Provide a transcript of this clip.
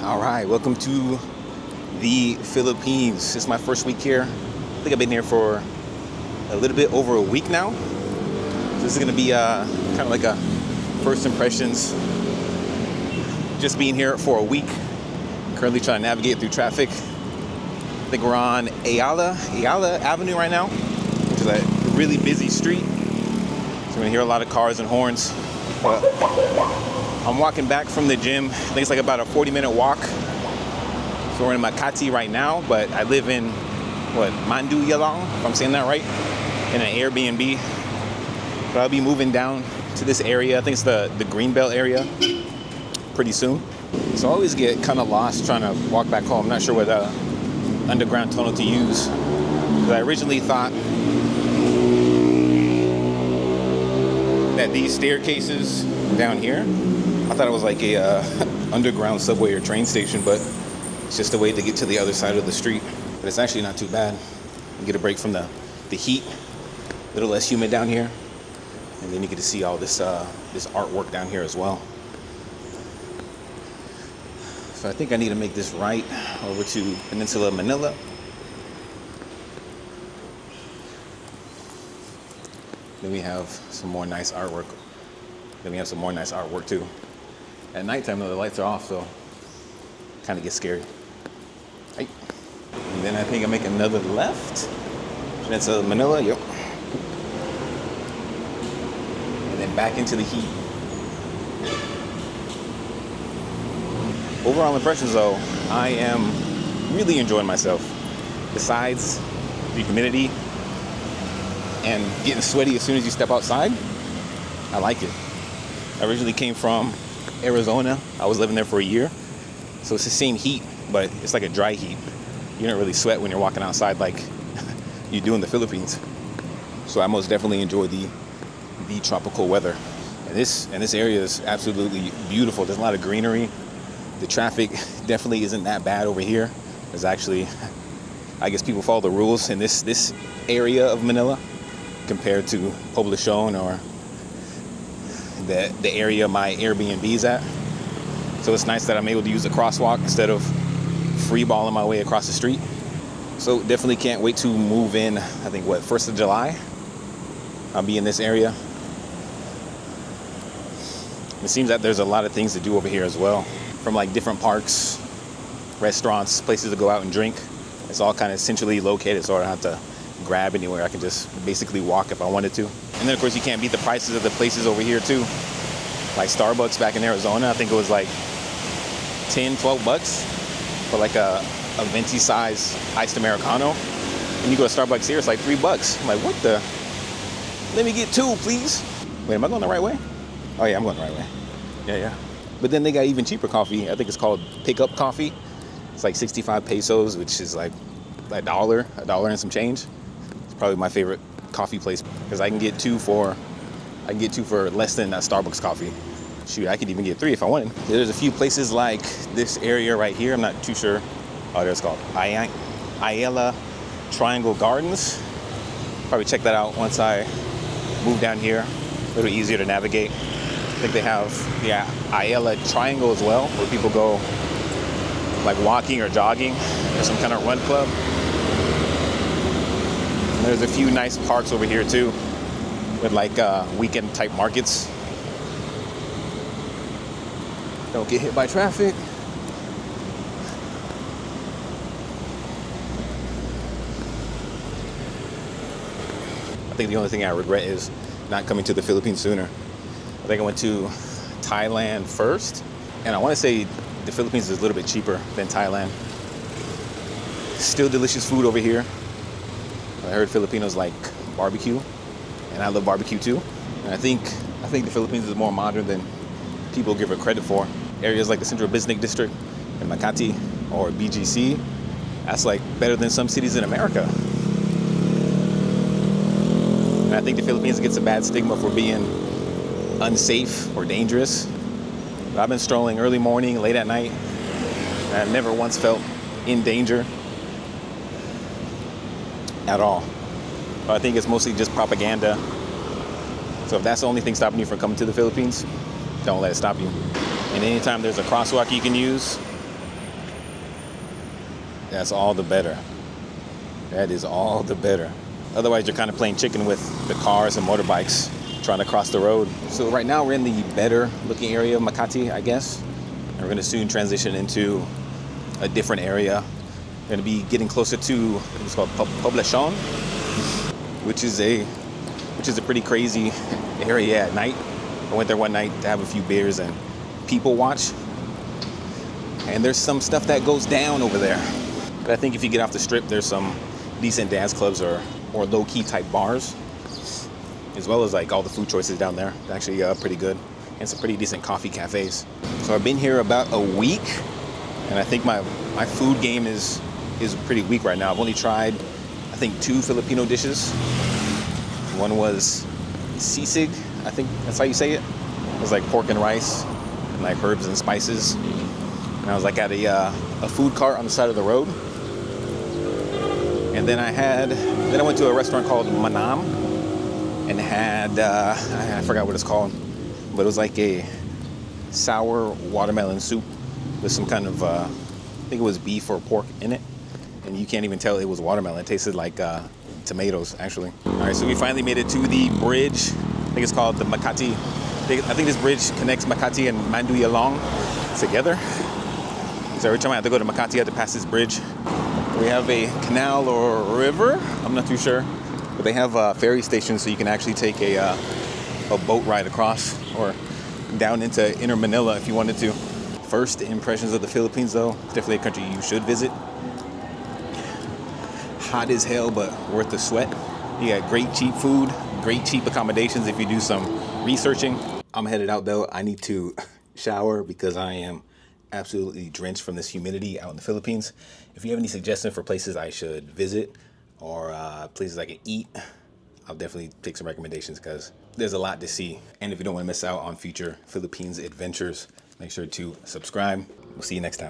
All right, welcome to the Philippines. This is my first week here. I think I've been here for a little bit over a week now. So this is gonna be kind of like a first impressions. Just being here for a week. Currently trying to navigate through traffic. I think we're on Ayala Avenue right now, which is a really busy street. So you're gonna hear a lot of cars and horns. But I'm walking back from the gym. I think it's like about a 40-minute walk. So we're in Makati right now, but I live in, Mandu Yalong, if I'm saying that right, in an Airbnb. But I'll be moving down to this area. I think it's the Greenbelt area pretty soon. So I always get kind of lost trying to walk back home. I'm not sure what underground tunnel to use. Because I originally thought that these staircases down here, I thought it was like a underground subway or train station, but it's just a way to get to the other side of the street. But it's actually not too bad. You get a break from the heat, a little less humid down here, and then you get to see all this this artwork down here as well. So I think I need to make this right over to Peninsula Manila. Then we have some more nice artwork. Too. At nighttime though, the lights are off, so kind of gets scary. Right. And then I think I make another left. Peninsula Manila, yep. And then back into the heat. Overall impressions though, I am really enjoying myself. Besides the humidity and getting sweaty as soon as you step outside, I like it. I originally came from Arizona. I was living there for a year. So it's the same heat, but it's like a dry heat. You don't really sweat when you're walking outside like you do in the Philippines. So I most definitely enjoy the tropical weather. And this area is absolutely beautiful. There's a lot of greenery. The traffic definitely isn't that bad over here. There's actually, I guess people follow the rules in this area of Manila compared to Poblacion or the area my Airbnb is at. So it's nice that I'm able to use a crosswalk instead of free balling my way across the street. So definitely can't wait to move in. I think 1st of July. I'll be in this area. It seems that there's a lot of things to do over here as well. From like different parks, restaurants, places to go out and drink. It's all kind of centrally located, so I don't have to grab anywhere. I can just basically walk if I wanted to. And then of course you can't beat the prices of the places over here too. Like Starbucks back in Arizona, I think it was like $10-12 for like a venti size iced Americano. And you go to Starbucks here, it's like $3. I'm like, what the? Let me get 2, please. Wait, am I going the right way? Oh yeah, I'm going the right way. Yeah. But then they got even cheaper coffee. I think it's called Pickup Coffee. It's like 65 pesos, which is like a dollar and some change. It's probably my favorite coffee place because I can get two for less than that Starbucks coffee. Shoot, I could even get 3 if I wanted. There's a few places like this area right here. I'm not too sure. Oh, there's called Ayala Triangle Gardens. Probably check that out once I move down here. A little easier to navigate. I think they have Ayala Triangle as well, where people go like walking or jogging or some kind of run club. And there's a few nice parks over here too, with like weekend type markets. Don't get hit by traffic. I think the only thing I regret is not coming to the Philippines sooner. I think I went to Thailand first, and I want to say the Philippines is a little bit cheaper than Thailand. Still delicious food over here. I heard Filipinos like barbecue, and I love barbecue too. And I think the Philippines is more modern than people give it credit for. Areas like the Central Business District and Makati or BGC, that's like better than some cities in America. And I think the Philippines gets a bad stigma for being unsafe or dangerous. But I've been strolling early morning, late at night, and I've never once felt in danger at all. But I think it's mostly just propaganda. So if that's the only thing stopping you from coming to the Philippines, don't let it stop you. And anytime there's a crosswalk you can use, That's all the better. That is all the better. Otherwise, you're kind of playing chicken with the cars and motorbikes trying to cross the road. So right now we're in the better looking area of Makati, I guess. And we're going to soon transition into a different area. We're going to be getting closer to what's called Poblacion, which is a pretty crazy area at night. I went there one night to have a few beers and people watch. And there's some stuff that goes down over there. But I think if you get off the strip, there's some decent dance clubs or low-key type bars, as well as like all the food choices down there. Actually pretty good, and some pretty decent coffee cafes. So I've been here about a week, and I think my food game is pretty weak right now. I've only tried, I think, 2 Filipino dishes. One was sisig, I think that's how you say it. It was like pork and rice and like herbs and spices. And I was like at a food cart on the side of the road. And then I went to a restaurant called Manam and had, I forgot what it's called, but it was like a sour watermelon soup with some kind of, I think it was beef or pork in it. And you can't even tell it was watermelon. It tasted like tomatoes, actually. All right, so we finally made it to the bridge. I think it's called the Makati. I think this bridge connects Makati and Manduyalong together. So every time I have to go to Makati, I have to pass this bridge. We have a canal or river, I'm not too sure. But they have ferry stations, so you can actually take a boat ride across or down into inner Manila if you wanted to. First impressions of the Philippines, though, definitely a country you should visit. Hot as hell, but worth the sweat. You got great cheap food, great cheap accommodations if you do some researching. I'm headed out though. I need to shower because I am absolutely drenched from this humidity out in the Philippines. If you have any suggestions for places I should visit or places I can eat, I'll definitely take some recommendations because there's a lot to see. And if you don't want to miss out on future Philippines adventures, make sure to subscribe. We'll see you next time.